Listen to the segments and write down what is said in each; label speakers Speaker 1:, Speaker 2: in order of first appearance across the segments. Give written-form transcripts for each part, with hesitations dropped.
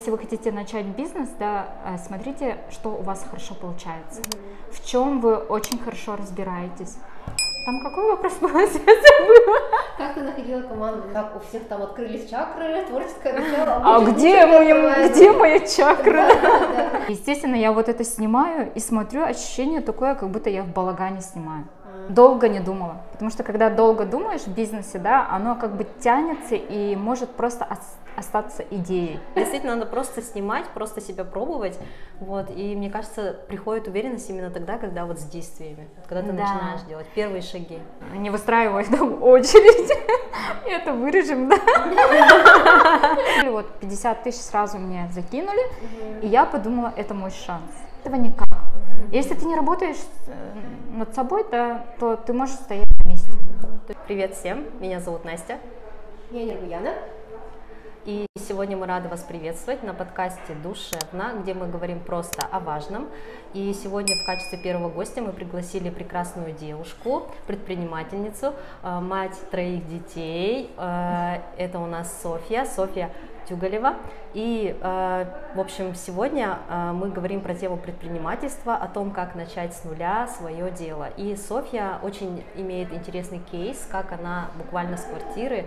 Speaker 1: если вы хотите начать бизнес, да, смотрите, что у вас хорошо получается, в чем вы очень хорошо разбираетесь. Там какой вопрос был? Я забыла.
Speaker 2: Как ты находила команду? Как у всех там открылись чакры, творческое начало?
Speaker 1: А где моя чакра? Естественно, я вот это снимаю и смотрю, ощущение такое, как будто я в балагане снимаю. Долго не думала, потому что когда долго думаешь в бизнесе, да, оно как бы тянется и может просто остаться идеей.
Speaker 3: Действительно, надо просто снимать, просто себя пробовать, вот, и мне кажется, приходит уверенность именно тогда, когда вот с действиями, когда ты начинаешь делать первые шаги.
Speaker 1: Не выстраивай там очередь, это вырежем, да. Вот 50 тысяч сразу мне закинули, и я подумала, это мой шанс. Этого никак. Если ты не работаешь над собой, да, то ты можешь стоять на месте.
Speaker 3: Привет всем, меня зовут Настя.
Speaker 2: Я Ниргуяна.
Speaker 3: И сегодня мы рады вас приветствовать на подкасте «Душевно», где мы говорим просто о важном. И сегодня в качестве первого гостя мы пригласили прекрасную девушку, предпринимательницу, мать 3 детей. Это у нас Софья Тюгалева. И, в общем, сегодня мы говорим про тему предпринимательства, о том, как начать с нуля свое дело. И Софья очень имеет интересный кейс, как она буквально с квартиры,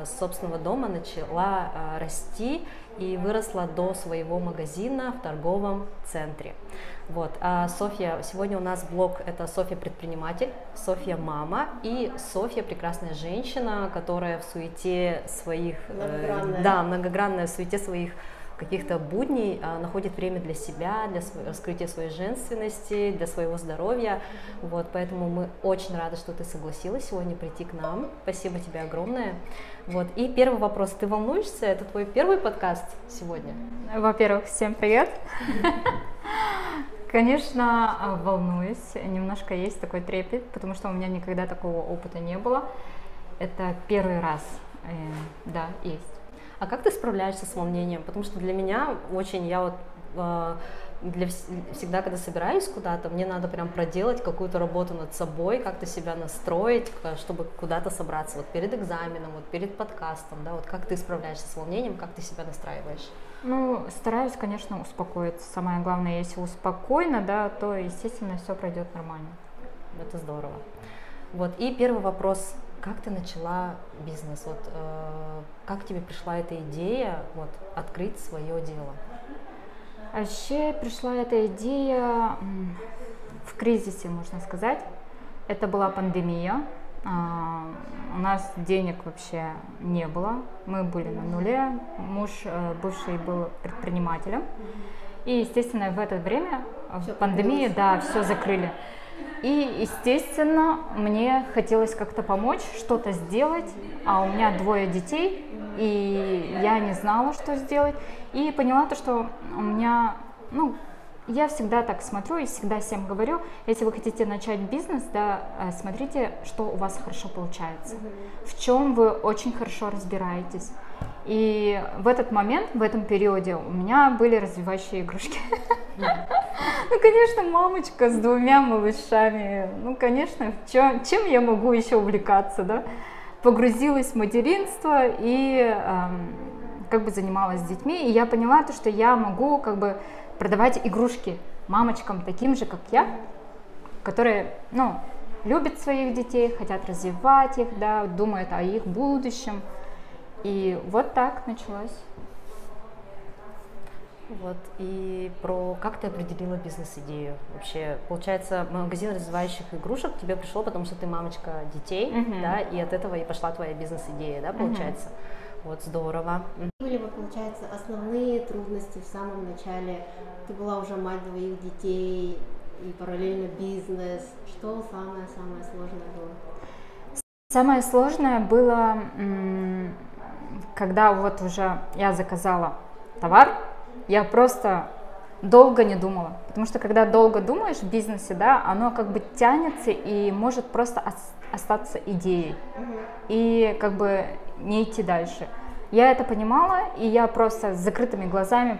Speaker 3: с собственного дома начала расти и выросла до своего магазина в торговом центре. Вот. А Софья, сегодня у нас блог — это Софья предприниматель, Софья мама и Софья прекрасная женщина, которая в суете своих, многогранная в суете своих каких-то будней находит время для себя, для раскрытия своей женственности, для своего здоровья. Вот, поэтому мы очень рады, что ты согласилась сегодня прийти к нам. Спасибо тебе огромное. Вот, и первый вопрос. Ты волнуешься? Это твой первый подкаст сегодня?
Speaker 1: Во-первых, всем привет. Конечно, волнуюсь. Немножко есть такой трепет, потому что у меня никогда такого опыта не было. Это первый раз. Да, есть.
Speaker 3: А как ты справляешься с волнением? Потому что для меня очень, я вот всегда, когда собираюсь куда-то, мне надо прям проделать какую-то работу над собой, как-то себя настроить, чтобы куда-то собраться, вот перед экзаменом, вот перед подкастом, да, вот как ты справляешься с волнением, как ты себя настраиваешь?
Speaker 1: Ну, стараюсь, конечно, успокоиться. Самое главное, если спокойно, да, то, естественно, все пройдет нормально.
Speaker 3: Это здорово. Вот, и первый вопрос. Как ты начала бизнес? Вот, как тебе пришла эта идея вот, открыть свое дело?
Speaker 1: Вообще пришла эта идея в кризисе, можно сказать. Это была пандемия. У нас денег вообще не было. Мы были на нуле. Муж бывший был предпринимателем. И, естественно, в это время, в пандемии, да, все закрыли. И, естественно, мне хотелось как-то помочь, что-то сделать, а у меня 2 детей, и я не знала, что сделать, и поняла то, что у меня, я всегда так смотрю и всегда всем говорю, если вы хотите начать бизнес, да, смотрите, что у вас хорошо получается, в чем вы очень хорошо разбираетесь. И в этот момент, в этом периоде у меня были развивающие игрушки. Ну, конечно, мамочка с 2 малышами. Ну, конечно, чем я могу еще увлекаться, да? Погрузилась в материнство и как бы занималась с детьми. И я поняла, что я могу как бы продавать игрушки мамочкам таким же, как я, которые, любят своих детей, хотят развивать их, да, думают о их будущем. И вот так началось.
Speaker 3: Вот, и как ты определила бизнес-идею? Вообще, получается, магазин развивающих игрушек тебе пришло, потому что ты мамочка детей, да, и от этого и пошла твоя бизнес-идея, да, получается? Вот, здорово.
Speaker 2: Были, получается, основные трудности в самом начале? Ты была уже мать 2 детей и параллельно бизнес. Что самое-самое сложное было?
Speaker 1: Самое сложное было, когда вот уже я заказала товар, я просто долго не думала, потому что когда долго думаешь в бизнесе, да, оно как бы тянется и может просто остаться идеей и как бы не идти дальше. Я это понимала, и я просто с закрытыми глазами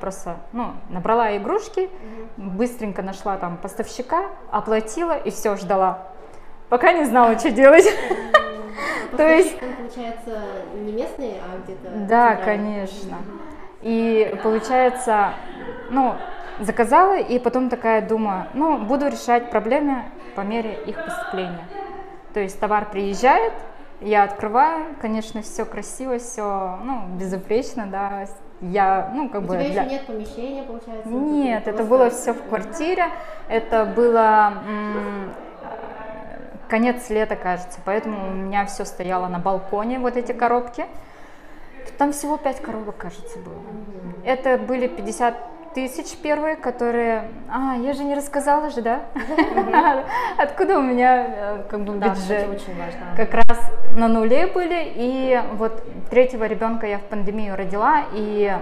Speaker 1: набрала игрушки, быстренько нашла там поставщика, оплатила и все, ждала, пока не знала, что делать.
Speaker 2: То есть, получается, не местные, а где-то...
Speaker 1: Да, конечно. И получается, ну, заказала, и потом такая думаю, ну, буду решать проблемы по мере их поступления. То есть товар приезжает, я открываю, конечно, все красиво, все, ну, безупречно, да. Я, ну, как бы...
Speaker 2: У тебя еще нет помещения, получается?
Speaker 1: Нет, это было все в квартире, это было конец лета, кажется, поэтому у меня все стояло на балконе, вот эти коробки. Там всего 5 коробок, кажется, было. Это были 50 тысяч первые, которые... я же не рассказала же, да? Откуда у меня как бы бюджет?
Speaker 3: Да, очень важно.
Speaker 1: Как раз на нуле были, и вот 3-го ребенка я в пандемию родила, и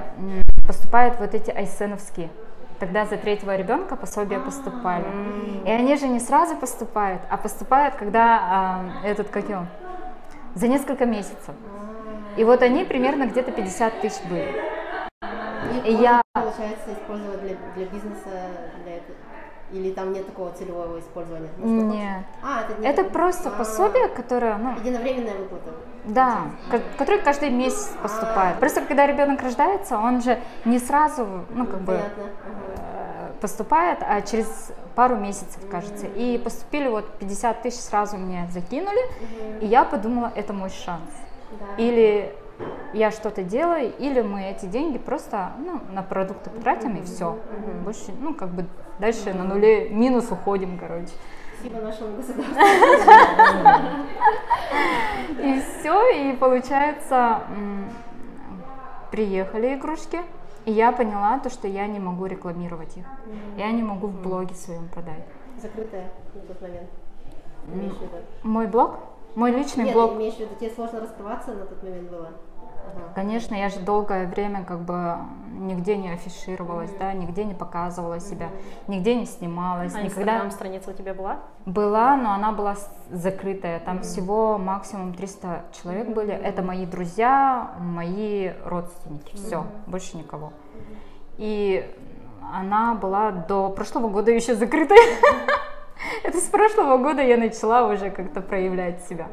Speaker 1: поступают вот эти айсеновские. Тогда за 3-го ребенка пособия поступали. И они же не сразу поступают, а поступают, когда за несколько месяцев. И вот они примерно где-то 50 тысяч были.
Speaker 2: И я... получается, использовать для бизнеса, или там нет такого целевого использования?
Speaker 1: Нет. Это просто пособие, которое...
Speaker 2: Единовременная выплата.
Speaker 1: Да, который каждый месяц поступает. Просто когда ребенок рождается, он же не сразу, поступает, а через пару месяцев, кажется. И поступили вот 50 тысяч сразу мне закинули, и я подумала, это мой шанс. Да. Или я что-то делаю, или мы эти деньги просто на продукты потратим, и все. Больше, дальше на нуле минус уходим, короче.
Speaker 2: Спасибо нашему государству.
Speaker 1: И все, и получается, приехали игрушки, и я поняла то, что я не могу рекламировать их. Я не могу в блоге своем продать.
Speaker 2: Закрытая на тот момент?
Speaker 1: Мой блог? Мой личный блог.
Speaker 2: Нет, имеешь в виду, тебе сложно раскрываться на тот момент было?
Speaker 1: Конечно, я же долгое время нигде не афишировалась, да, нигде не показывала себя, нигде не снималась.
Speaker 3: Инстаграм-страница у тебя была?
Speaker 1: Была, но она была закрытая. Там всего максимум 300 человек были. Это мои друзья, мои родственники. Все, больше никого. И она была до прошлого года еще закрытой. Это с прошлого года я начала уже как-то проявлять себя.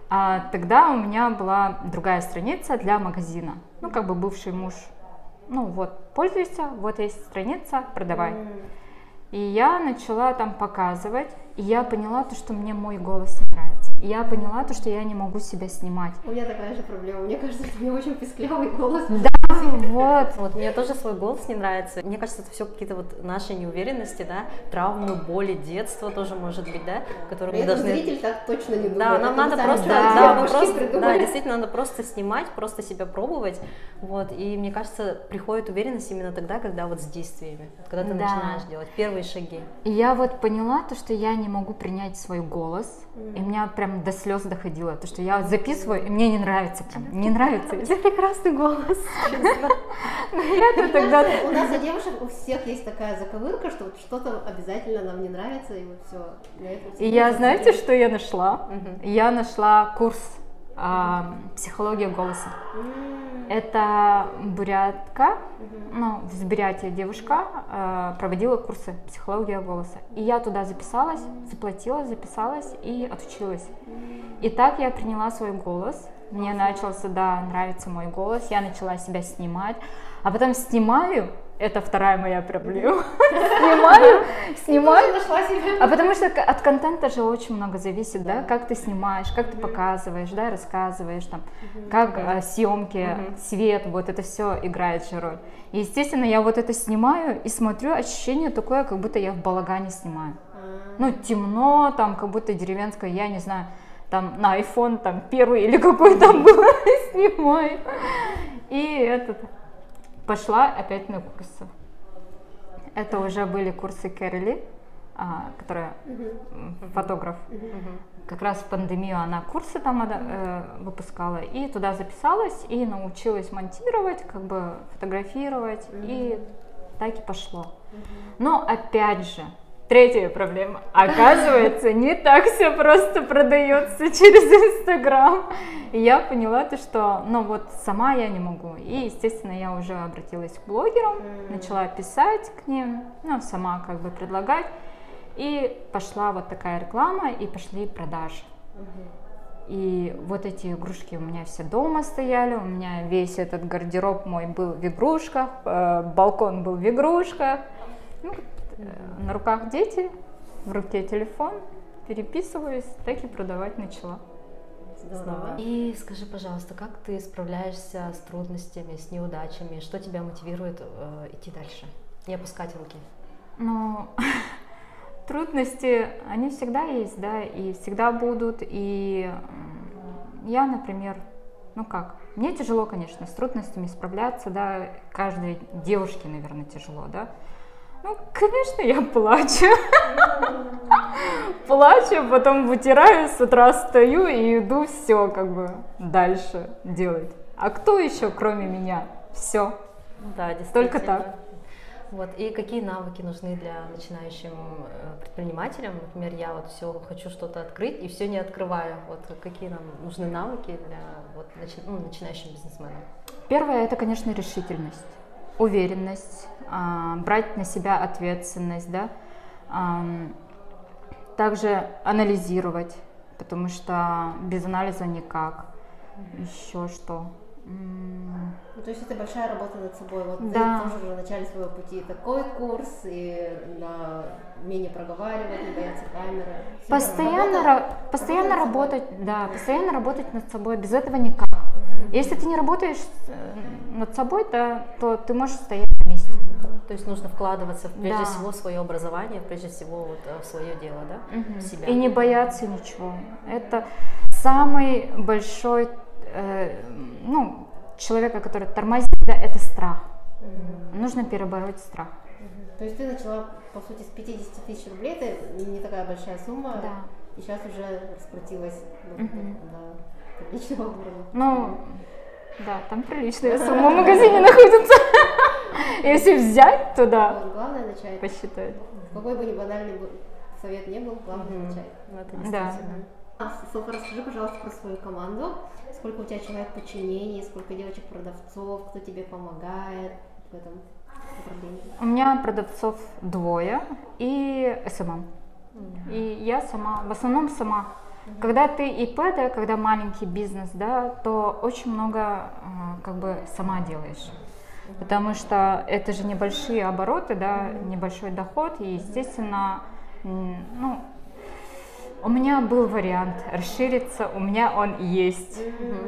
Speaker 1: А тогда у меня была другая страница для магазина. Бывший муж. Пользуйся, вот есть страница, продавай. И я начала там показывать, и я поняла то, что мне мой голос не нравится. И я поняла то, что я не могу себя снимать.
Speaker 2: У меня такая же проблема. Мне кажется, у меня очень писклявый голос.
Speaker 1: Да, вот.
Speaker 3: Мне тоже свой голос не нравится. Мне кажется, это все какие-то наши неуверенности, да, травмы, боли, детство тоже может быть, да, которые мы должны...
Speaker 2: Зритель так точно не думает.
Speaker 3: Да, нам надо просто, действительно надо просто снимать, просто себя пробовать, и мне кажется, приходит уверенность именно тогда, когда с действиями, когда ты начинаешь делать первые шаги.
Speaker 1: И я поняла то, что я не могу принять свой голос, и меня прям до слез доходило, то, что я записываю, и мне не нравится, не нравится. Это прекрасный голос.
Speaker 2: У нас у девушек у всех есть такая заковырка, что что-то обязательно нам не нравится, и все.
Speaker 1: И я, знаете, что я нашла? Я нашла курс «Психология голоса». Это бурятка, в Бурятии девушка проводила курсы «Психология голоса». И я туда записалась, заплатила, записалась и отучилась. И так я приняла свой голос. Мне начался, нравиться мой голос, я начала себя снимать, а потом снимаю, это вторая моя проблема, снимаю, а потому что от контента же очень много зависит, да, как ты снимаешь, как ты показываешь, да, рассказываешь, там, как съемки, свет, вот это все играет же роль. И, естественно, я это снимаю и смотрю, ощущение такое, как будто я в балагане снимаю. Темно, там, как будто деревенское, я не знаю, там на iPhone там первый или какой там был, снимаю. И пошла опять на курсы. Это уже были курсы Кэрри, которая фотограф. Как раз в пандемию она курсы там выпускала. И туда записалась и научилась монтировать, фотографировать. И так и пошло. Но опять же, третья проблема. Оказывается, не так все просто продается через Инстаграм. И я поняла то, что, сама я не могу. И, естественно, я уже обратилась к блогерам, начала писать к ним, сама предлагать. И пошла такая реклама, и пошли продажи. И вот эти игрушки у меня все дома стояли, у меня весь этот гардероб мой был в игрушках, балкон был в игрушках. Ну, на руках дети, в руке телефон, переписываюсь, так и продавать начала.
Speaker 2: Здорово.
Speaker 3: И скажи, пожалуйста, как ты справляешься с трудностями, с неудачами? Что тебя мотивирует идти дальше, не опускать руки?
Speaker 1: Ну, трудности, они всегда есть, да, и всегда будут. И я, например, ну как, мне тяжело, конечно, с трудностями справляться, да, каждой девушке, наверное, тяжело, да. Ну, конечно, я плачу. Плачу, потом вытираю, с утра встаю и иду все как бы дальше делать. А кто еще, кроме меня? Все.
Speaker 3: Да, действительно.
Speaker 1: Только так.
Speaker 3: Вот. И какие навыки нужны для начинающим предпринимателям? Например, я вот все хочу что-то открыть и все не открываю. Вот какие нам нужны навыки для вот, начинающим бизнесменам?
Speaker 1: Первое, это, конечно, решительность, уверенность, брать на себя ответственность, да, также анализировать, потому что без анализа никак. Еще что?
Speaker 2: Ну, то есть это большая работа над собой. Вот
Speaker 1: Да.
Speaker 2: ты тоже уже в начале своего пути такой курс, и на умение проговаривать, не бояться камеры.
Speaker 1: Постоянно работать, да, постоянно работать над собой, без этого никак. Если ты не работаешь над собой, да, то ты можешь стоять на месте.
Speaker 3: То есть нужно вкладываться прежде
Speaker 1: Да.
Speaker 3: всего в свое образование, прежде всего вот, в свое дело, да, в себя.
Speaker 1: И не бояться ничего. Это самый большой, ну, человека, который тормозит, да, это страх. Нужно перебороть страх.
Speaker 2: То есть ты начала, по сути, с 50 тысяч рублей, это не такая большая сумма,
Speaker 1: Да.
Speaker 2: и сейчас уже раскрутилась до приличного уровня.
Speaker 1: Ну, да, там приличная сумма в магазине находится. Если взять, то да,
Speaker 2: Вот, главное начать.
Speaker 1: посчитать.
Speaker 2: Какой бы ни банальный совет не был, главное начать.
Speaker 3: Ну, это
Speaker 1: Да.
Speaker 3: действительно.
Speaker 2: Софа, расскажи, пожалуйста, про свою команду. Сколько у тебя человек в подчинении, сколько девочек-продавцов, кто тебе помогает в этом направлении?
Speaker 1: У меня продавцов 2 и СММ. И я сама, в основном сама. Когда ты ИП, да, когда маленький бизнес, да, то очень много как бы сама делаешь. Потому что это же небольшие обороты, да, небольшой доход, и, естественно, ну, у меня был вариант расшириться, у меня он есть.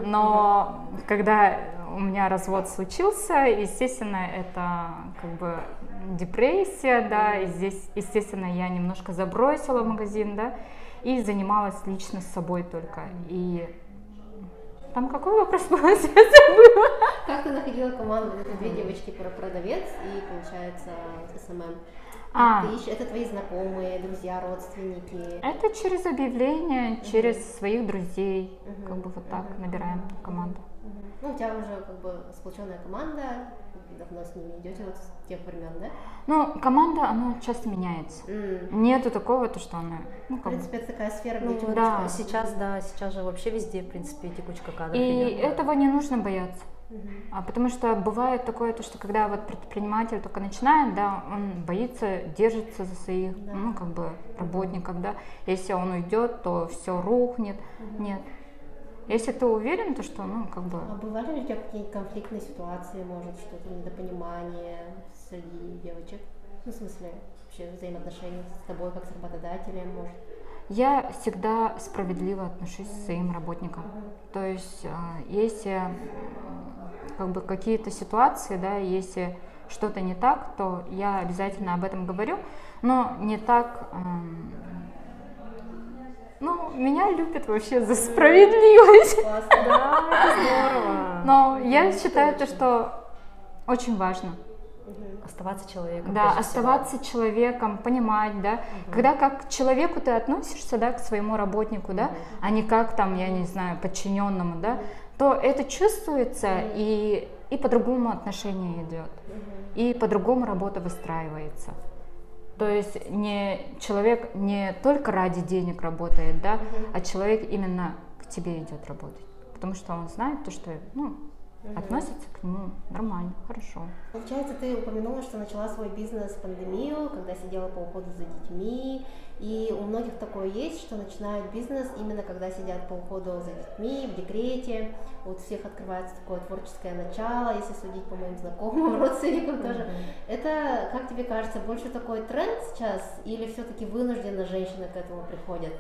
Speaker 1: Но когда у меня развод случился, естественно, это как бы депрессия, да, и здесь, естественно, я немножко забросила магазин, да, и занималась лично с собой только. И там какой вопрос был? Я забыла.
Speaker 2: Как ты находила команду? Это 2 девочки, продавец и, получается, СММ. Это твои знакомые, друзья, родственники?
Speaker 1: Это через объявления, через своих друзей, как бы вот так набираем команду.
Speaker 2: Ну, у тебя уже как бы сплоченная команда, давно с ними идете, вот с тех времен, да?
Speaker 1: Ну, команда, она часто меняется. Нету такого, то, что она, ну,
Speaker 2: В
Speaker 1: как бы...
Speaker 2: принципе, это такая сфера,
Speaker 3: Ну,
Speaker 2: где
Speaker 3: вот
Speaker 1: да.
Speaker 3: сейчас же вообще везде, в принципе, текучка кадров
Speaker 1: И
Speaker 3: идет.
Speaker 1: этого не нужно бояться. Потому что бывает такое, то, что когда вот предприниматель только начинает, да, он боится, держится за своих, ну, как бы, работников, да. Если он уйдет, то все рухнет. Нет. Если ты уверен, то что, ну, как бы...
Speaker 2: А бывали ли у тебя какие-нибудь конфликтные ситуации, может, что-то недопонимание среди девочек? Ну, в смысле, вообще взаимоотношения с тобой, как с работодателем, может?
Speaker 1: Я всегда справедливо отношусь к своим работникам. То есть, если как бы какие-то ситуации, да, если что-то не так, то я обязательно об этом говорю, но не так... Ну, меня любят вообще за справедливость.
Speaker 2: Классно.
Speaker 3: Да, это здорово.
Speaker 1: Но я считаю, то, что очень важно.
Speaker 3: Оставаться человеком.
Speaker 1: Да,
Speaker 3: прежде всего.
Speaker 1: оставаться человеком, понимать, да. Когда как к человеку ты относишься, да, к своему работнику, да, а не как там, я не знаю, подчиненному, да, то это чувствуется и по-другому отношение идет, и по-другому работа выстраивается. То есть человек не только ради денег работает, да, а человек именно к тебе идет работать, потому что он знает то, что, ну, относятся к нему нормально, хорошо.
Speaker 2: Получается, ты упомянула, что начала свой бизнес в пандемию, когда сидела по уходу за детьми, и у многих такое есть, что начинают бизнес именно когда сидят по уходу за детьми, в декрете, вот у всех открывается такое творческое начало, если судить по моим знакомым, родственникам тоже. Это, как тебе кажется, больше такой тренд сейчас, или все-таки вынужденно женщины к этому приходят?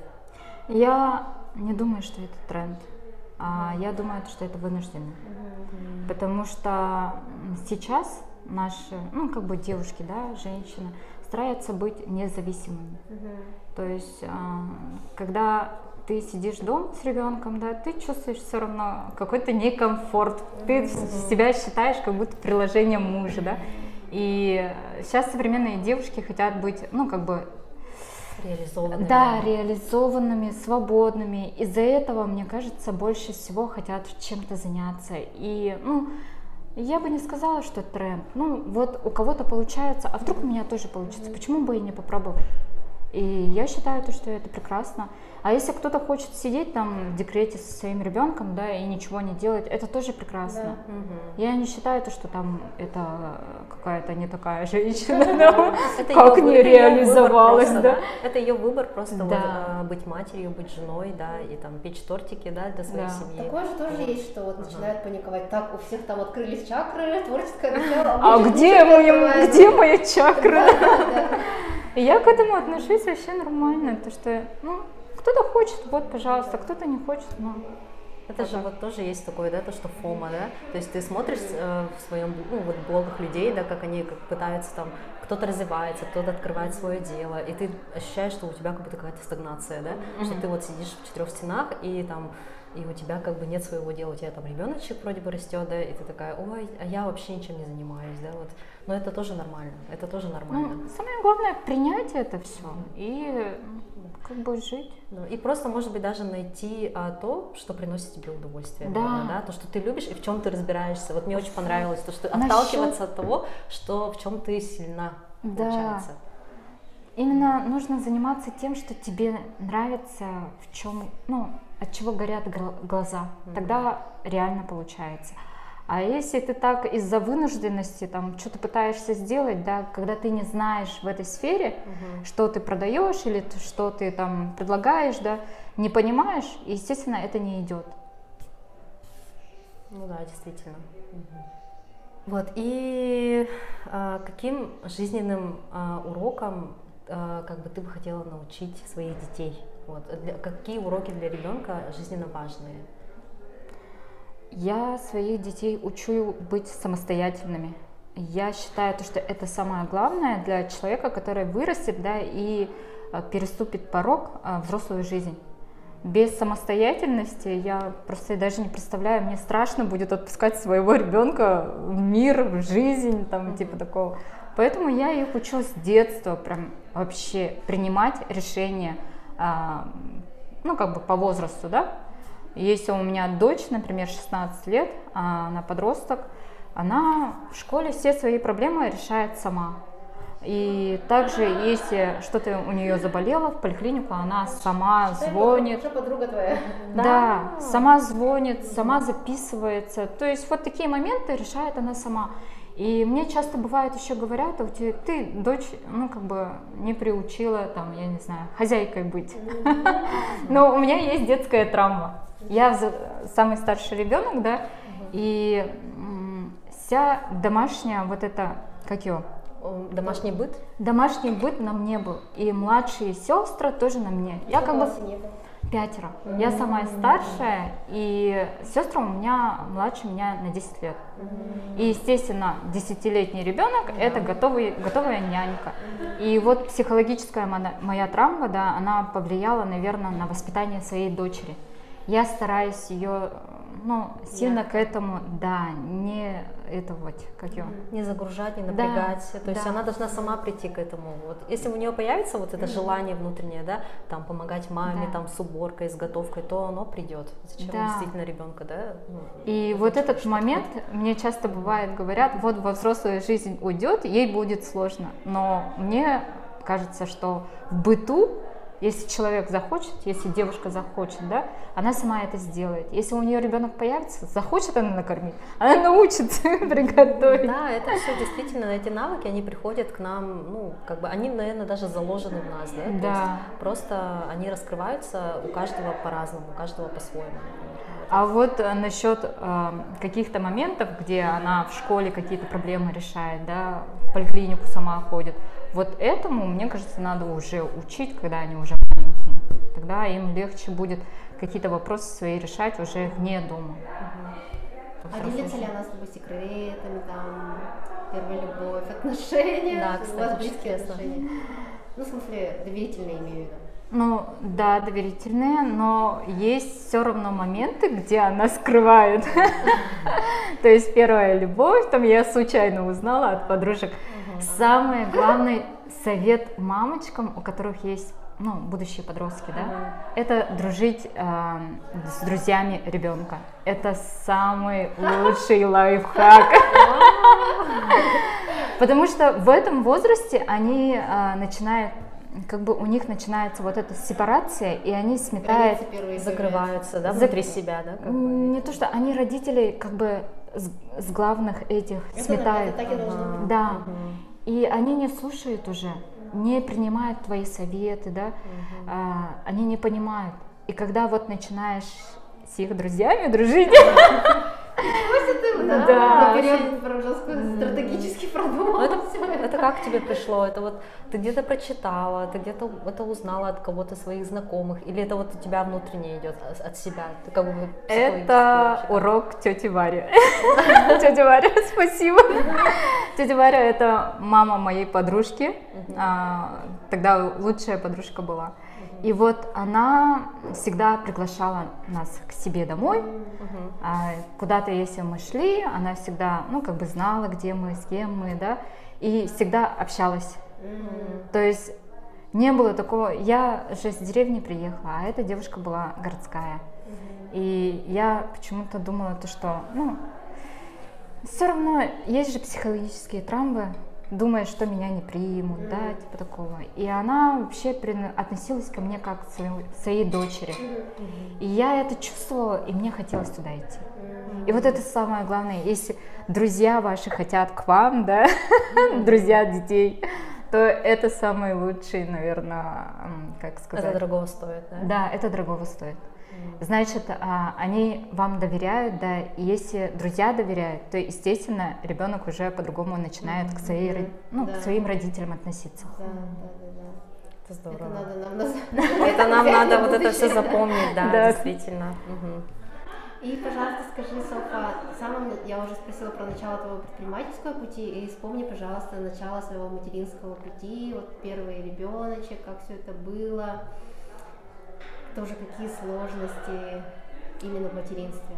Speaker 1: Я не думаю, что это тренд. Я думаю, что это вынужденно. Потому что сейчас наши, девушки, да, женщины, стараются быть независимыми. То есть, когда ты сидишь дома с ребенком, да, ты чувствуешь все равно какой-то некомфорт. Ты себя считаешь как будто приложением мужа, да. И сейчас современные девушки хотят быть,
Speaker 3: реализованными.
Speaker 1: Да, реализованными, свободными. Из-за этого, мне кажется, больше всего хотят чем-то заняться. И, я бы не сказала, что тренд. Вот у кого-то получается, а вдруг у меня тоже получится? Почему бы и не попробовать? И я считаю, что это прекрасно. А если кто-то хочет сидеть там в декрете со своим ребенком, да, и ничего не делать, это тоже прекрасно. Да. Я не считаю, что там это какая-то не такая женщина, как не реализовалась.
Speaker 3: Это ее выбор просто быть матерью, быть женой, да, и там печь тортики, да, для своей семьи.
Speaker 2: Такое же тоже есть, что вот начинают паниковать. Так, у всех там открылись чакры, творческое начало.
Speaker 1: А где моя чакра? И я к этому отношусь вообще нормально, то что, кто-то хочет, вот, пожалуйста, кто-то не хочет,
Speaker 3: Это же вот тоже есть такое, да, то, что фома, да, то есть ты смотришь в своем, блогах людей, да, как они пытаются там, кто-то развивается, кто-то открывает свое дело, и ты ощущаешь, что у тебя как будто какая-то стагнация, да, что ты вот сидишь в 4 стенах, и там, и у тебя как бы нет своего дела, у тебя там ребеночек вроде бы растет, да, и ты такая, ой, а я вообще ничем не занимаюсь, да, вот. Но это тоже нормально, это тоже нормально.
Speaker 1: Самое главное принять это все и как бы жить.
Speaker 3: И просто, может быть, даже найти то, что приносит тебе удовольствие, наверное, да, то, что ты любишь и в чем ты разбираешься. Вот мне очень понравилось то, что отталкиваться от того, что в чем ты сильна, получается.
Speaker 1: Именно нужно заниматься тем, что тебе нравится, в чем, от чего горят глаза. Тогда реально получается. А если ты так из-за вынужденности там что-то пытаешься сделать, да, когда ты не знаешь в этой сфере, что ты продаешь или что ты там предлагаешь, да, не понимаешь, естественно, это не идет.
Speaker 3: Ну да, действительно. Вот, и каким жизненным уроком как бы ты бы хотела научить своих детей? Вот, какие уроки для ребенка жизненно важные?
Speaker 1: Я своих детей учу быть самостоятельными. Я считаю, что это самое главное для человека, который вырастет, да, и переступит порог взрослую жизнь. Без самостоятельности я просто даже не представляю, мне страшно будет отпускать своего ребенка в мир, в жизнь, там, типа такого. Поэтому я их учу с детства прям вообще принимать решения, по возрасту, да. Если у меня дочь, например, 16 лет, она подросток, она в школе все свои проблемы решает сама. И также, если что-то у нее заболело, в поликлинику она сама звонит.
Speaker 2: Что подруга твоя?
Speaker 1: Да, сама звонит, сама записывается. То есть вот такие моменты решает она сама. И мне часто бывает еще говорят, ты дочь, не приучила, там, я не знаю, хозяйкой быть. Но у меня есть детская травма. Я самый старший ребенок, да, и вся домашняя
Speaker 3: домашний быт?
Speaker 1: Домашний быт на мне был, и младшие сестры тоже на мне. Я 5. Я самая старшая, и сестры у меня младше меня на 10 лет. И, естественно, 10-летний ребенок – это готовая нянька. И вот психологическая моя травма, да, она повлияла, наверное, на воспитание своей дочери. Я стараюсь ее, сильно к этому, да, не
Speaker 3: загружать, не напрягать. Да, то есть она должна сама прийти к этому. Вот. Если у нее появится вот это желание внутреннее, да, там помогать маме, там с уборкой, с готовкой, то оно придет. Зачем действительно ребенка, да?
Speaker 1: И вот этот момент, мне часто бывает, говорят, вот во взрослую жизнь уйдет, ей будет сложно. Но мне кажется, что в быту Если человек захочет, если девушка захочет, да, она сама это сделает. Если у нее ребенок появится, захочет она накормить, она научится приготовить.
Speaker 3: Да, это все действительно, эти навыки, они приходят к нам, ну, как бы они, наверное, даже заложены в нас, да? То
Speaker 1: Да.
Speaker 3: есть просто они раскрываются у каждого по-разному, у каждого по-своему.
Speaker 1: А вот насчет каких-то моментов, где она в школе какие-то проблемы решает, да, в поликлинику сама ходит, вот этому, мне кажется, надо уже учить, когда они уже маленькие. Тогда им легче будет какие-то вопросы свои решать уже вне дома.
Speaker 2: А делится ли она с тобой секретами, там, первая любовь, отношения?
Speaker 3: Да,
Speaker 2: У вас
Speaker 3: кстати,
Speaker 2: близкие
Speaker 3: честно.
Speaker 2: отношения? Ну, в смысле, доверительные имею в виду.
Speaker 1: Ну, да, доверительные, но есть все равно моменты, где она скрывает. То есть первая любовь, там я случайно узнала от подружек. Самый главный совет мамочкам, у которых есть, ну, будущие подростки, да, это дружить с друзьями ребенка. Это самый лучший лайфхак. Потому что в этом возрасте они начинают, как бы у них начинается вот эта сепарация, и они сметают,
Speaker 2: Границы первые
Speaker 3: Закрываются, да, внутри себя, да? Как бы.
Speaker 1: не то, что они родителей как бы с главных этих сметают.
Speaker 2: Это так и должно быть.
Speaker 1: Да, и они не слушают уже, не принимают твои советы, да, они не понимают. И когда вот начинаешь с их друзьями дружить,
Speaker 3: Да,
Speaker 2: Наперед прям жестко стратегически продумал.
Speaker 3: Это как тебе пришло? Это вот ты где-то прочитала, ты где-то это узнала от кого-то своих знакомых, или это вот у тебя внутренне идет от себя? Ты как бы психологически
Speaker 1: это
Speaker 3: вообще?
Speaker 1: урок тети Вари. Тетя Варя, спасибо. Тетя Варя — это мама моей подружки, тогда лучшая подружка была. И вот она всегда приглашала нас к себе домой, куда-то, если мы шли, она всегда, ну, как бы знала, где мы, с кем мы, да, и всегда общалась. То есть не было такого, я же с деревни приехала, а эта девушка была городская. И я почему-то думала, то, что, ну, все равно есть же психологические травмы, думаешь, что меня не примут, да, типа такого. И она вообще относилась ко мне как к своей дочери. И я это чувствовала, и мне хотелось туда идти. И вот это самое главное, если друзья ваши хотят к вам, да, друзья детей, то это самый лучший, наверное, как сказать.
Speaker 3: Это дорого стоит, да?
Speaker 1: Да, это дорого стоит. Значит, они вам доверяют, да, и если друзья доверяют, то, естественно, ребенок уже по-другому начинает к своим родителям относиться.
Speaker 2: Да.
Speaker 3: Это здорово.
Speaker 2: Это надо нам назад.
Speaker 3: Это нам надо вот это все
Speaker 2: будущее.
Speaker 3: запомнить, да,
Speaker 1: Да.
Speaker 3: действительно.
Speaker 2: И, пожалуйста, скажи, Софа, я уже спросила про начало твоего предпринимательского пути, и вспомни, пожалуйста, начало своего материнского пути, вот первый ребеночек, как все это было, тоже какие сложности именно в материнстве.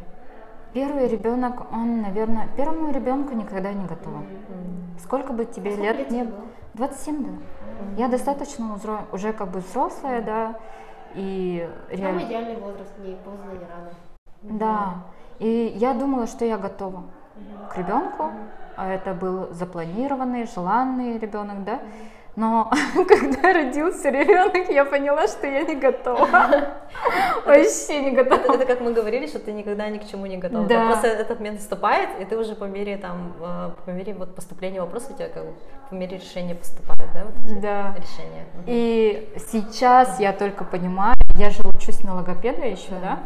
Speaker 1: Первый ребенок, он, наверное, первому ребенку никогда не готова. Сколько бы тебе
Speaker 2: Сколько лет
Speaker 1: лет
Speaker 2: тебе
Speaker 1: не
Speaker 2: было?
Speaker 1: 27, да. Я достаточно уже как бы взрослая, да, и
Speaker 2: Самый идеальный возраст, не поздно, не рано.
Speaker 1: Да, и я думала, что я готова к ребенку, а это был запланированный, желанный ребенок, да. Но когда родился ребенок, я поняла, что я не готова. Вообще не готова.
Speaker 3: Это как мы говорили, что ты никогда ни к чему не готова.
Speaker 1: Да.
Speaker 3: Просто этот момент наступает, и ты уже по мере вот поступления вопроса у тебя как бы по мере решения поступают, да, вот эти
Speaker 1: Да.
Speaker 3: решения.
Speaker 1: И сейчас я только понимаю, я же учусь на логопеда еще, да,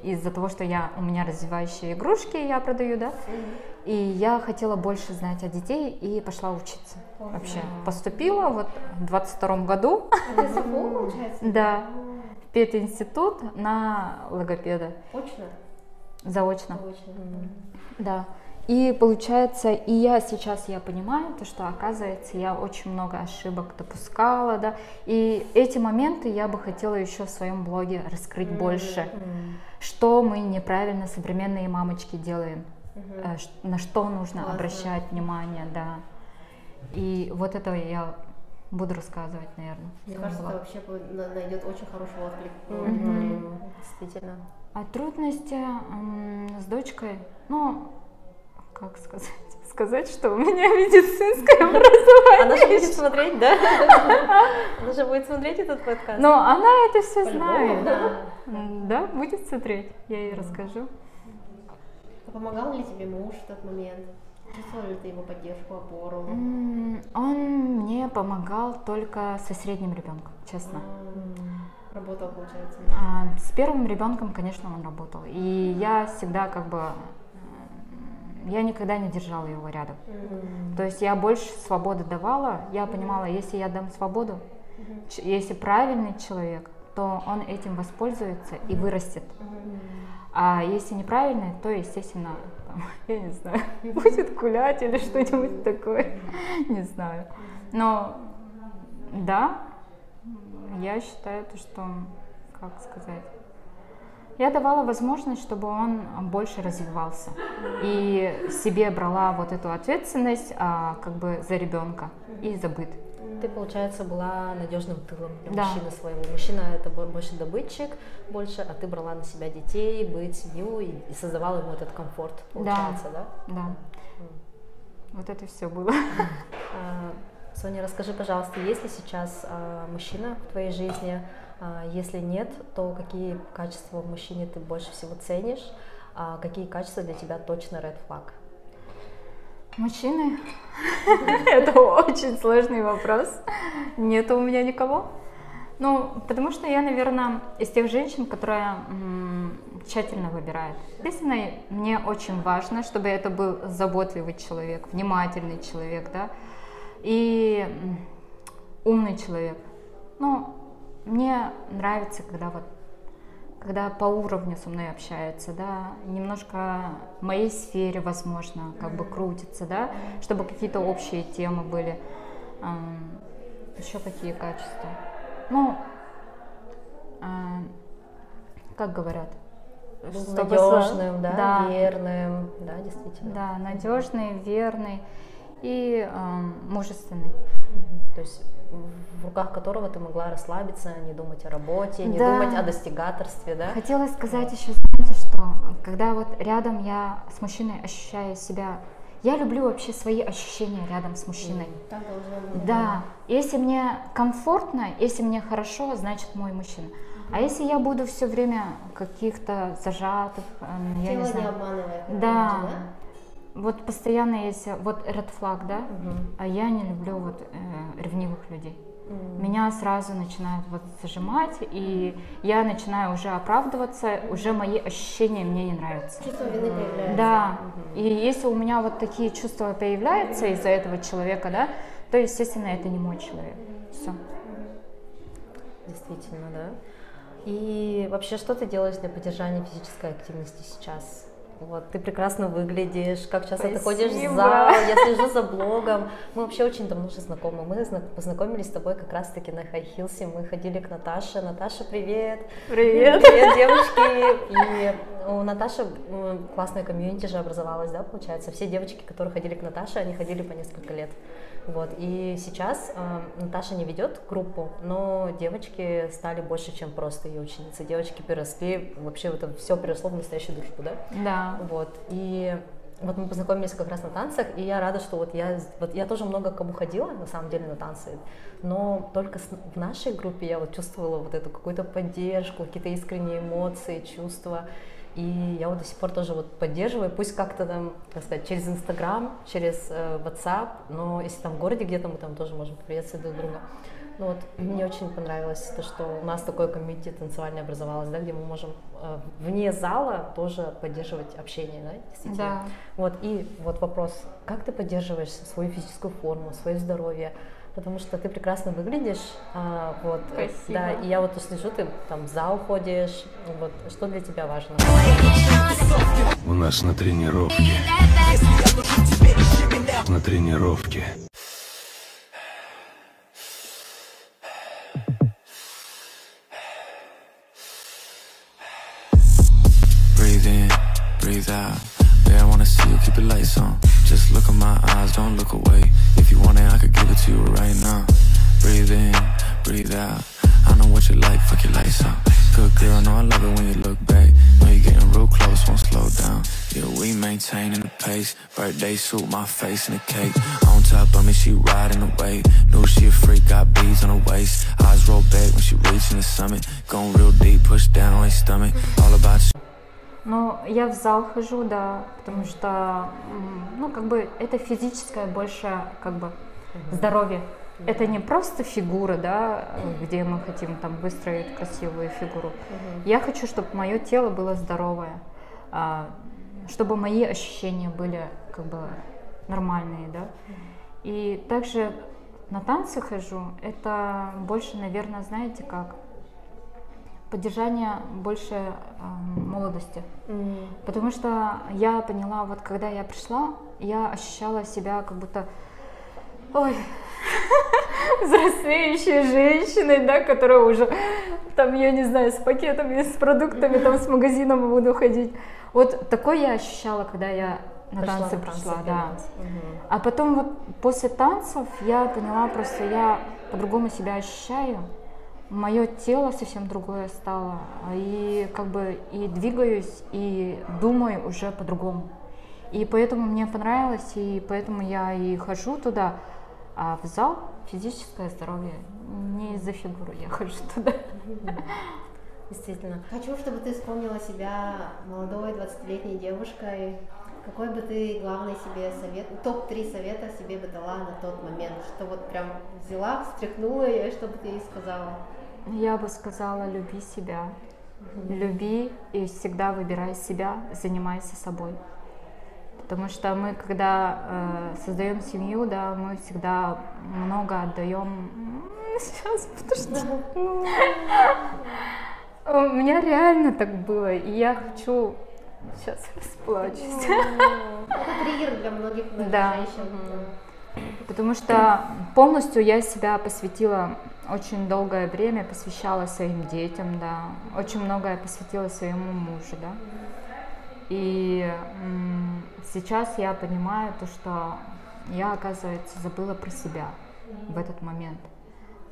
Speaker 1: из-за того, что у меня развивающие игрушки я продаю, да, и я хотела больше знать о детей и пошла учиться. Вообще поступила вот в 22-м году,
Speaker 2: Это СФО, получается?
Speaker 1: да, в пединститут на логопеда,
Speaker 2: Очно?
Speaker 1: заочно,
Speaker 2: Очно.
Speaker 1: да. И получается, и я сейчас понимаю, то, что, оказывается, я очень много ошибок допускала, да, и эти моменты я бы хотела еще в своем блоге раскрыть больше, что мы неправильно, современные мамочки, делаем, на что нужно
Speaker 2: Классно.
Speaker 1: обращать внимание, да. И вот это я буду рассказывать, наверное.
Speaker 2: Мне кажется, это вообще найдет очень хороший отклик.
Speaker 3: Действительно.
Speaker 1: А трудности с дочкой, ну, как сказать, что у меня медицинское образование.
Speaker 3: Она же будет смотреть, да? Она же будет смотреть этот подкаст.
Speaker 1: Но она это все знает. Да, будет смотреть, я ей расскажу.
Speaker 2: А помогал ли тебе муж в тот момент? Чувствовал ли ты его поддержку, опору?
Speaker 1: Он мне помогал только со средним ребенком, честно.
Speaker 2: Работал, получается.
Speaker 1: С первым ребенком, конечно, он работал. И я всегда я никогда не держала его рядом. То есть я больше свободы давала. Я понимала, если я дам свободу, если правильный человек, то он этим воспользуется и вырастет. А если неправильный, то, естественно, я не знаю, будет гулять или что-нибудь такое. Не знаю. Но да, я считаю, что, как сказать, я давала возможность, чтобы он больше развивался. И себе брала вот эту ответственность как бы за ребенка и за быт.
Speaker 3: Ты, получается, была надежным тылом для
Speaker 1: Да.
Speaker 3: мужчины своего. Мужчина это больше добытчик, а ты брала на себя детей, быт, семью и создавала ему этот комфорт, получается, да?
Speaker 1: Да. Вот это все было.
Speaker 3: Соня, расскажи, пожалуйста, есть ли сейчас мужчина в твоей жизни? Если нет, то какие качества в мужчине ты больше всего ценишь? Какие качества для тебя точно red flag?
Speaker 1: Мужчины? Это очень сложный вопрос. Нету у меня никого. Ну, потому что я, наверное, из тех женщин, которые тщательно выбирают. Естественно, мне очень важно, чтобы это был заботливый человек, внимательный человек, да, и умный человек. Ну, мне нравится, когда по уровню со мной общаются, да, немножко в моей сфере, возможно, как бы крутится, да, чтобы какие-то общие темы были. Еще какие качества? Ну, как говорят?
Speaker 3: Надежным, да, верным, да, действительно.
Speaker 1: Да, надежный, верный и мужественный.
Speaker 3: То есть в руках которого ты могла расслабиться, не думать о работе, не думать о достигаторстве, да?
Speaker 1: Хотела сказать еще, знаете, что когда вот рядом я с мужчиной ощущаю себя, я люблю вообще свои ощущения рядом с мужчиной.
Speaker 2: Так должно быть.
Speaker 1: Да, если мне комфортно, если мне хорошо, значит мой мужчина. А если я буду все время каких-то зажатых, я
Speaker 2: Тело
Speaker 1: не знаю.
Speaker 2: не обманывает.
Speaker 1: Да. Вот постоянно есть вот red flag, да, а я не люблю вот ревнивых людей. Меня сразу начинают вот зажимать, и я начинаю уже оправдываться, уже мои ощущения мне не нравятся.
Speaker 2: Чувство вины появляется.
Speaker 1: Да, и если у меня вот такие чувства появляются из-за этого человека, да, то, естественно, это не мой человек. Все.
Speaker 3: Действительно, да. И вообще, что ты делаешь для поддержания физической активности сейчас? Вот, ты прекрасно выглядишь, как часто ты ходишь в зал, я слежу за блогом. Мы вообще очень давно уже знакомы. Мы познакомились с тобой как раз-таки на High Heels, мы ходили к Наташе. Наташа, привет!
Speaker 1: Привет!
Speaker 3: Привет, девушки! И у Наташи классная комьюнити же образовалась, да, получается? Все девочки, которые ходили к Наташе, они ходили по несколько лет. Вот, и сейчас Наташа не ведет группу, но девочки стали больше, чем просто ее ученицы. Девочки переросли, вообще это все переросло в настоящую дружбу, да?
Speaker 1: Да.
Speaker 3: Вот, и вот мы познакомились как раз на танцах, и я рада, что вот я тоже много к кому ходила, на самом деле, на танцы, но только в нашей группе я вот чувствовала вот эту какую-то поддержку, какие-то искренние эмоции, чувства. И я вот до сих пор тоже вот поддерживаю, пусть как-то там, так сказать, через Инстаграм, через WhatsApp, но если там в городе где-то, мы там тоже можем приветствовать друг друга. Ну вот, мне очень понравилось то, что у нас такое комьюнити танцевальное образовалось, да, где мы можем вне зала тоже поддерживать общение, да, действительно.
Speaker 1: Да.
Speaker 3: Вот, и вот вопрос, как ты поддерживаешь свою физическую форму, свое здоровье? Потому что ты прекрасно выглядишь, вот,
Speaker 1: Спасибо.
Speaker 3: да, и я вот слежу, ты там в зал ходишь, вот, что для тебя важно?
Speaker 4: У нас на тренировке. На тренировке.
Speaker 5: Breathe in, breathe out. Yeah, I wanna see you, keep the lights on. Just look in my eyes, don't look away. If you want it, I could give it to you right now. Breathe in, breathe out. I know what you like, fuck your lights out. Good girl, know I love it when you look back. Know you're getting real close, won't slow down. Yeah, we we maintaining the pace. Birthday suit, my face in the cake. On top of me, she riding the wave. Knew she a freak, got beads on her waist. Eyes roll back when she reaching the summit. Going real deep, push down on her stomach. All about you.
Speaker 1: Ну, я в зал хожу, да, потому что, ну, как бы, это физическое больше, как бы, здоровье. Это не просто фигура, да, где мы хотим там выстроить красивую фигуру. Я хочу, чтобы мое тело было здоровое, чтобы мои ощущения были, как бы, нормальные, да. И также на танцы хожу, это больше, наверное, знаете как, поддержание больше молодости. Потому что я поняла, вот когда я пришла, я ощущала себя как будто, ой, взрослеющей женщиной, да, которая уже, там, я не знаю, с пакетами, с продуктами, там, с магазином буду ходить. Вот такое я ощущала, когда я на танцы пришла, да. А потом вот после танцев я поняла, просто я по-другому себя ощущаю. Мое тело совсем другое стало, и как бы и двигаюсь, и думаю уже по-другому. И поэтому мне понравилось, и поэтому я и хожу туда, а в зал физическое здоровье, не из-за фигуры я хожу туда.
Speaker 3: Действительно.
Speaker 2: Хочу, чтобы ты вспомнила себя молодой 20-летней девушкой. Какой бы ты главный себе совет, топ-3 совета себе бы дала на тот момент, что вот прям взяла, встряхнула ее, что бы ты ей сказала?
Speaker 1: Я бы сказала, люби себя, люби и всегда выбирай себя, занимайся собой. Потому что мы, когда создаем семью, да, мы всегда много отдаем. Сейчас, потому что у меня реально так было, и я хочу. Сейчас расплачусь.
Speaker 2: Это триггер для многих женщин.
Speaker 1: Потому что полностью я себя посвятила, очень долгое время посвящала своим детям, да, очень многое посвятила своему мужу, да. И сейчас я понимаю то, что я, оказывается, забыла про себя в этот момент.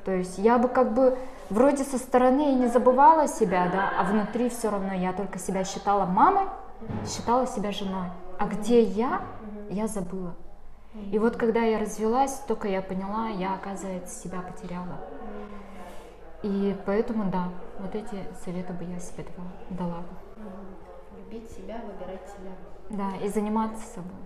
Speaker 1: То есть я бы как бы вроде со стороны и не забывала себя, да, а внутри все равно я только себя считала мамой, считала себя женой. А где я забыла. И вот когда я развелась, только я поняла, я, оказывается, себя потеряла. И поэтому, да, вот эти советы бы я себе дала.
Speaker 2: Любить себя, выбирать себя.
Speaker 1: Да, и заниматься собой.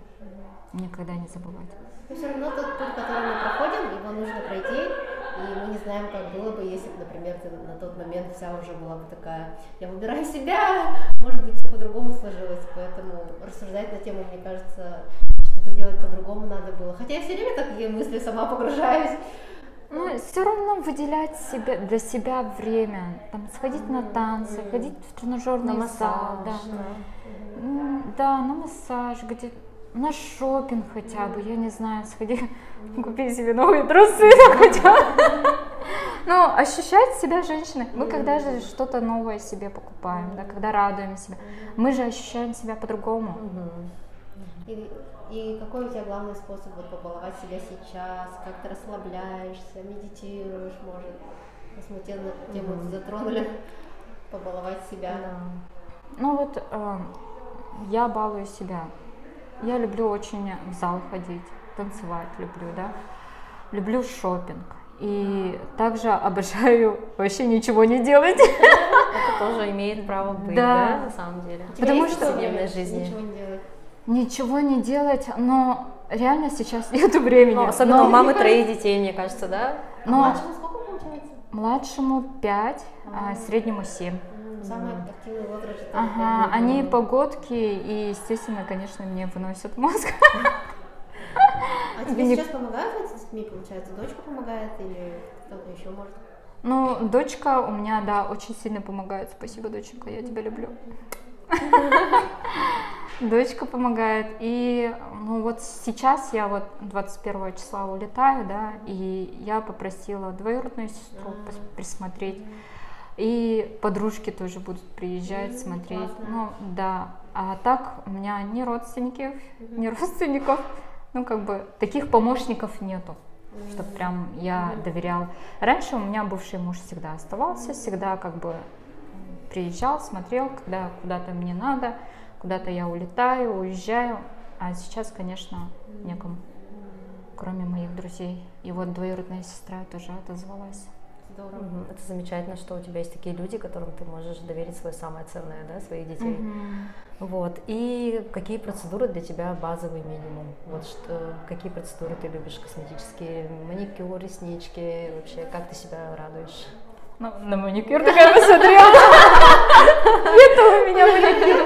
Speaker 1: Никогда не забывать.
Speaker 2: Но все равно тот путь, который мы проходим, его нужно пройти. И мы не знаем, как было бы, если бы, например, ты на тот момент вся уже была бы такая, я выбираю себя, может быть, все по-другому сложилось. Поэтому рассуждать на тему, мне кажется, что-то делать по-другому надо было. Хотя я все время такие мысли сама погружаюсь.
Speaker 1: Ну, все равно выделять себе, для себя время, там, сходить на танцы, ходить в тренажерный зал, да. Да, на массаж, где на шопинг хотя бы, я не знаю, сходи, купи себе новые трусы хотя бы. Ну, ощущать себя женщиной. Мы когда же что-то новое себе покупаем, да, когда радуем себя, мы же ощущаем себя по-другому.
Speaker 2: И какой у тебя главный способ вот побаловать себя сейчас? Как ты расслабляешься, медитируешь, может? Если мы тему затронули, побаловать себя.
Speaker 1: Ну вот, я балую себя. Я люблю очень в зал ходить, танцевать люблю, да. Люблю шопинг. И также обожаю вообще ничего не делать.
Speaker 3: Это тоже имеет право быть, да, на самом деле.
Speaker 1: Потому
Speaker 3: что в повседневной жизни.
Speaker 2: Ничего не делать.
Speaker 1: Ничего не делать, но реально сейчас нету времени.
Speaker 3: Ну, особенно у мамы 3 детей, мне кажется, да?
Speaker 2: Младшему сколько получается?
Speaker 1: Младшему 5, а среднему 7.
Speaker 2: Самый активный возраст.
Speaker 1: Ага, они погодки, и, естественно, конечно, мне выносят мозг.
Speaker 2: А тебе сейчас помогают с детьми, получается? Дочка помогает или кто-то еще может?
Speaker 1: Ну, дочка у меня, да, очень сильно помогает. Спасибо, доченька, я тебя люблю. Дочка помогает. И ну вот сейчас я вот 21 числа улетаю, да, и я попросила двоюродную сестру присмотреть. И подружки тоже будут приезжать, смотреть.
Speaker 2: Классно.
Speaker 1: Ну, да. А так у меня ни родственников, ну, как бы, таких помощников нету, чтобы прям я доверял. Раньше у меня бывший муж всегда оставался, всегда как бы приезжал, смотрел, когда куда-то мне надо. куда-то я улетаю, уезжаю, а сейчас, конечно, некому, кроме моих друзей. И вот двоюродная сестра тоже отозвалась.
Speaker 2: Здорово.
Speaker 3: Это замечательно, что у тебя есть такие люди, которым ты можешь доверить свое самое ценное, да, своих детей. Вот. И какие процедуры для тебя базовый минимум? Вот что, какие процедуры ты любишь косметические? Маникюр, реснички, вообще, как ты себя радуешь?
Speaker 1: Ну, на маникюр такая посмотрела. Это у меня маникюр.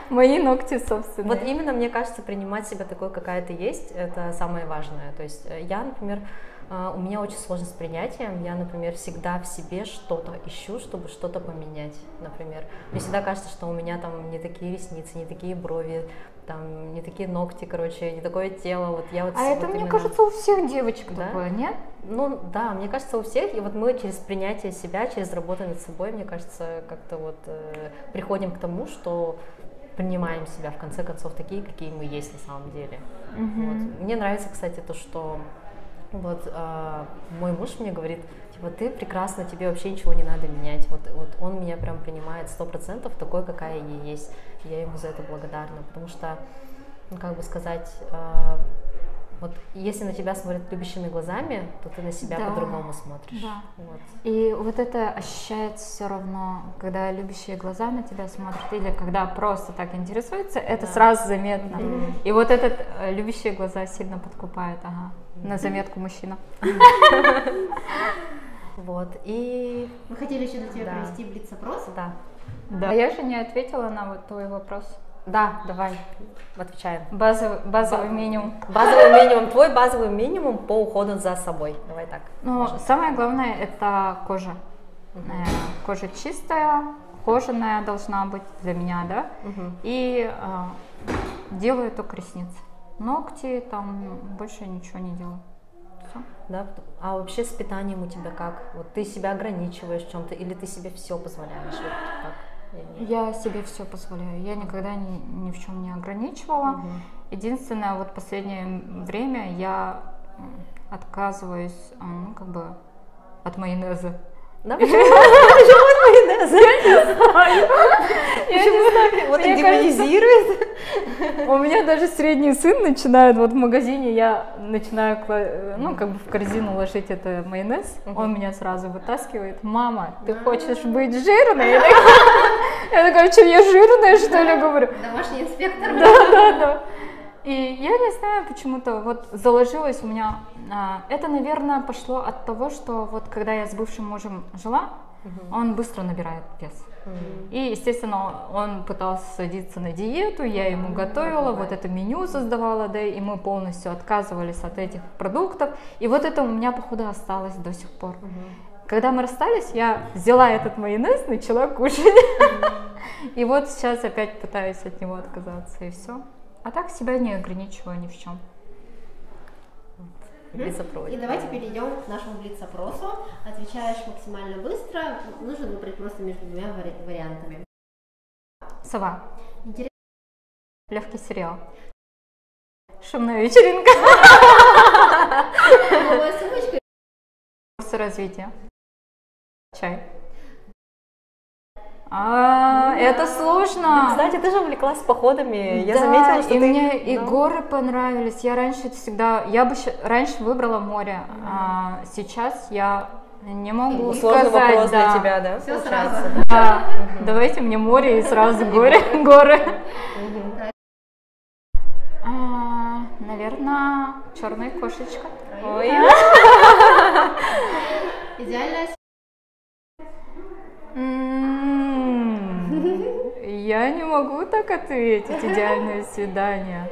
Speaker 1: Мои ногти собственные.
Speaker 3: Вот именно, мне кажется, принимать себя такой, какая ты есть, это самое важное. То есть я, например, у меня очень сложно с принятием. Я, например, всегда в себе что-то ищу, чтобы что-то поменять, например. Мне всегда кажется, что у меня там не такие ресницы, не такие брови, там не такие ногти, короче, не такое тело. Вот я вот.
Speaker 1: А это, мне кажется, у всех девочек
Speaker 3: да?
Speaker 1: такое, нет?
Speaker 3: Ну да, мне кажется, у всех. И вот мы через принятие себя, через работу над собой, мне кажется, как-то вот приходим к тому, что принимаем себя в конце концов такие, какие мы есть на самом деле. Вот. Мне нравится, кстати, то, что вот мой муж мне говорит, типа, ты прекрасна, тебе вообще ничего не надо менять. Вот он меня прям принимает 100% такой, какая я есть. И я ему за это благодарна, потому что, ну, как бы сказать, вот если на тебя смотрят любящими глазами, то ты на себя по-другому смотришь.
Speaker 1: Да.
Speaker 3: Вот.
Speaker 1: И вот это ощущается все равно, когда любящие глаза на тебя смотрят, или когда просто так интересуются, это сразу заметно. И вот этот любящие глаза сильно подкупает, на заметку мужчина.
Speaker 3: Вот, и...
Speaker 2: Мы хотели еще для тебя провести блиц-опрос.
Speaker 3: Да.
Speaker 1: Да. А я же не ответила на вот твой вопрос.
Speaker 3: Да, давай, отвечаем.
Speaker 1: Базовый минимум.
Speaker 3: Базовый минимум, твой базовый минимум по уходу за собой. Давай так.
Speaker 1: Ну, самое главное это кожа. Кожа чистая, ухоженная должна быть для меня, да. И делаю только ресницы. Ногти, там больше ничего не делаю. Все.
Speaker 3: Да? А вообще с питанием у тебя как? Вот ты себя ограничиваешь в чем-то или ты себе все позволяешь? Вот как?
Speaker 1: Я себе все позволяю. Я никогда ни в чем не ограничивала. Единственное, вот последнее время я отказываюсь, ну, как бы от майонеза.
Speaker 3: Да, почему от майонеза? Я не знаю. Вот он демонизирует.
Speaker 1: У меня даже средний сын начинает, вот в магазине я начинаю, ну, как бы в корзину ложить это майонез, он меня сразу вытаскивает. Мама, ты хочешь быть жирной? Я такая, что, я жирная, что ли, говорю?
Speaker 2: Домашний инспектор.
Speaker 1: Да. И я не знаю, почему-то вот заложилось у меня, это, наверное, пошло от того, что вот когда я с бывшим мужем жила, он быстро набирает вес. И, естественно, он пытался садиться на диету, я ему готовила, вот это меню создавала, да, и мы полностью отказывались от этих продуктов. И вот это у меня, походу, осталось до сих пор. Когда мы расстались, я взяла этот майонез, начала кушать. И вот сейчас опять пытаюсь от него отказаться, и все. А так себя не ограничиваю ни в чем.
Speaker 2: И давайте перейдем к нашему блиц-опросу. Отвечаешь максимально быстро. Нужно выбрать просто между двумя вариантами.
Speaker 1: Сова.
Speaker 2: Интересно.
Speaker 1: Легкий сериал. Шумная вечеринка.
Speaker 2: Новая сумочка.
Speaker 1: Курсы развития. Чай. Это сложно.
Speaker 3: Кстати, ты же увлеклась походами. Я заметила, что
Speaker 1: и
Speaker 3: ты...
Speaker 1: мне и горы понравились. Я раньше всегда, я бы раньше выбрала море, а сейчас я не могу
Speaker 3: Сложный
Speaker 1: сказать.
Speaker 3: вопрос для тебя, да?
Speaker 2: Все
Speaker 3: получается?
Speaker 2: сразу.
Speaker 1: Да. Давайте мне море и сразу горы. Наверное, черная кошечка.
Speaker 3: Ой.
Speaker 2: Идеальная.
Speaker 1: Я не могу так ответить. Идеальное свидание.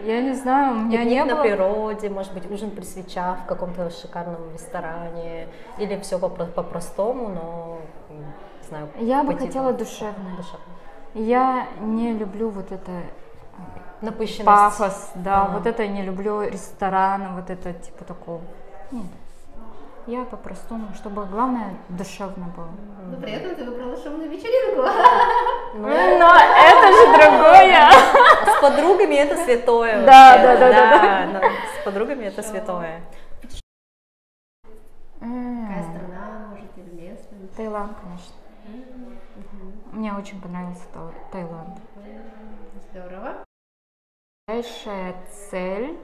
Speaker 1: Я не знаю, у меня не было...
Speaker 3: на природе, может быть, ужин при свечах в каком-то шикарном ресторане, или все по-простому, но, не знаю...
Speaker 1: Я бы хотела душевное. Я не люблю вот это...
Speaker 3: Напыщенность.
Speaker 1: Пафос, да, вот это я не люблю, рестораны, вот это типа такого. Нет. Я по-простому, чтобы главное душевно было.
Speaker 2: Но при этом ты выбрала шумную вечеринку.
Speaker 1: Но это же другое.
Speaker 3: С подругами это святое.
Speaker 1: Да.
Speaker 3: С подругами это святое.
Speaker 2: Какая страна, может, или место?
Speaker 1: Таиланд, конечно. Мне очень понравился Таиланд.
Speaker 2: Здорово.
Speaker 1: Дальшая цель.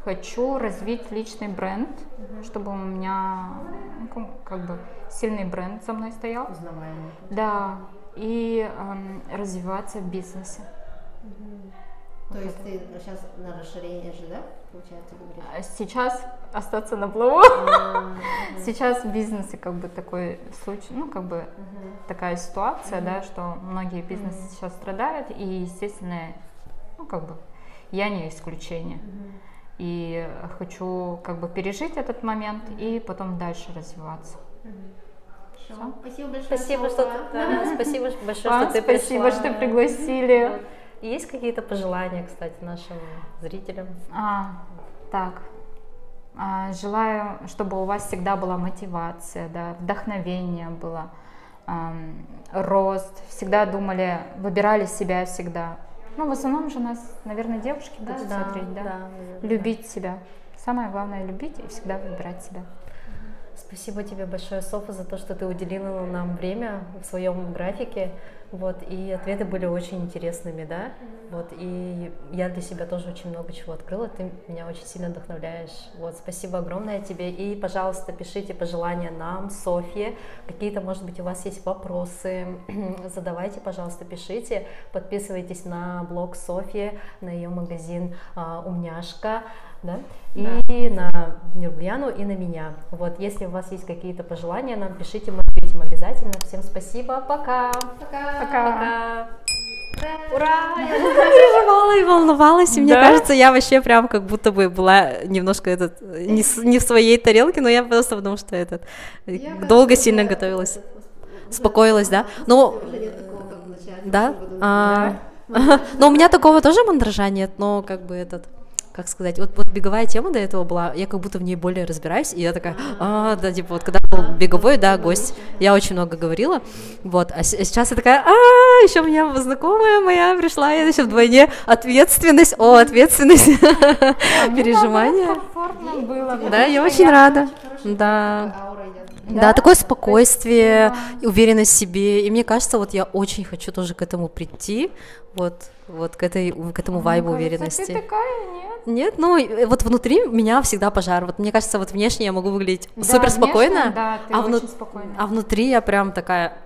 Speaker 1: Хочу развить личный бренд, чтобы у меня как бы сильный бренд за мной стоял.
Speaker 3: Узнаваемый.
Speaker 1: Да, и развиваться в бизнесе.
Speaker 2: То есть ты сейчас на расширение же, да, получается, говоришь?
Speaker 1: Сейчас остаться на плаву. Сейчас в бизнесе как бы такой случай, ну как бы такая ситуация, да, что многие бизнесы сейчас страдают, и естественно, ну как бы я не исключение. И хочу как бы пережить этот момент и потом дальше развиваться.
Speaker 2: Хорошо. Спасибо большое.
Speaker 3: Спасибо,
Speaker 2: Софа.
Speaker 3: спасибо большое,
Speaker 1: Вам
Speaker 3: что ты
Speaker 1: спасибо,
Speaker 3: пришла.
Speaker 1: что пригласили.
Speaker 3: Вот. Есть какие-то пожелания, кстати, нашим зрителям?
Speaker 1: Желаю, чтобы у вас всегда была мотивация, да, вдохновение было, рост, всегда думали, выбирали себя всегда. Ну, в основном же нас, наверное, девушки будут смотреть, да? Любить себя. Самое главное — любить и всегда выбирать себя.
Speaker 3: Спасибо тебе большое, Софа, за то, что ты уделила нам время в своем графике. Вот, и ответы были очень интересными, да? Вот, и я для себя тоже очень много чего открыла. Ты меня очень сильно вдохновляешь. Вот, спасибо огромное тебе. И, пожалуйста, пишите пожелания нам, Софье. Какие-то, может быть, у вас есть вопросы, задавайте, пожалуйста, пишите. Подписывайтесь на блог Софьи, на ее магазин «Умняшка». Да? И на Нургуяну, и на меня. Вот, если у вас есть какие-то пожелания, нам пишите, мы ответим обязательно. Всем спасибо, пока!
Speaker 1: Пока!
Speaker 3: Ура! Я переживала и волновалась, и мне кажется, я вообще прям как будто бы была немножко не в своей тарелке, но я просто потому что долго сильно готовилась, успокоилась, да? Но да? Но у меня такого тоже мандража нет, но как бы как сказать, вот беговая тема до этого была, я как будто в ней более разбираюсь, и я такая, да, типа, вот когда был беговой, да, гость, я очень много говорила, вот, а сейчас я такая, еще у меня знакомая моя пришла, я еще вдвойне ответственность, переживания.
Speaker 1: Комфортно было.
Speaker 3: Да, я очень рада, да, такое спокойствие, уверенность в себе, и мне кажется, вот я очень хочу тоже к этому прийти, вот к этому вайбу уверенности.
Speaker 1: Ты такая, нет?
Speaker 3: Нет, ну вот внутри меня всегда пожар. Вот мне кажется, вот внешне я могу выглядеть супер спокойно,
Speaker 1: да, ты очень спокойна.
Speaker 3: А внутри я прям такая,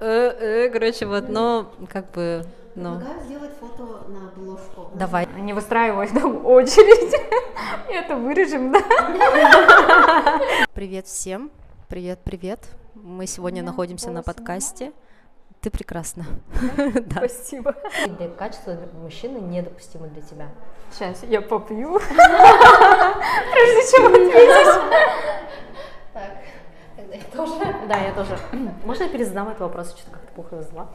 Speaker 3: короче, вот, но как бы,
Speaker 2: Предлагаю сделать фото на обложку.
Speaker 3: Давай.
Speaker 1: Не выстраивай там очередь. Это вырежем, да?
Speaker 3: Привет всем, привет. Мы сегодня находимся на подкасте. Ты прекрасна.
Speaker 1: Спасибо.
Speaker 3: Для качества мужчины недопустимо для тебя.
Speaker 1: Сейчас я попью, прежде чем ответить.
Speaker 2: Так, тогда я тоже.
Speaker 3: Да, я тоже. Можно я перезадам этот вопрос? Что-то как-то плохо его задала.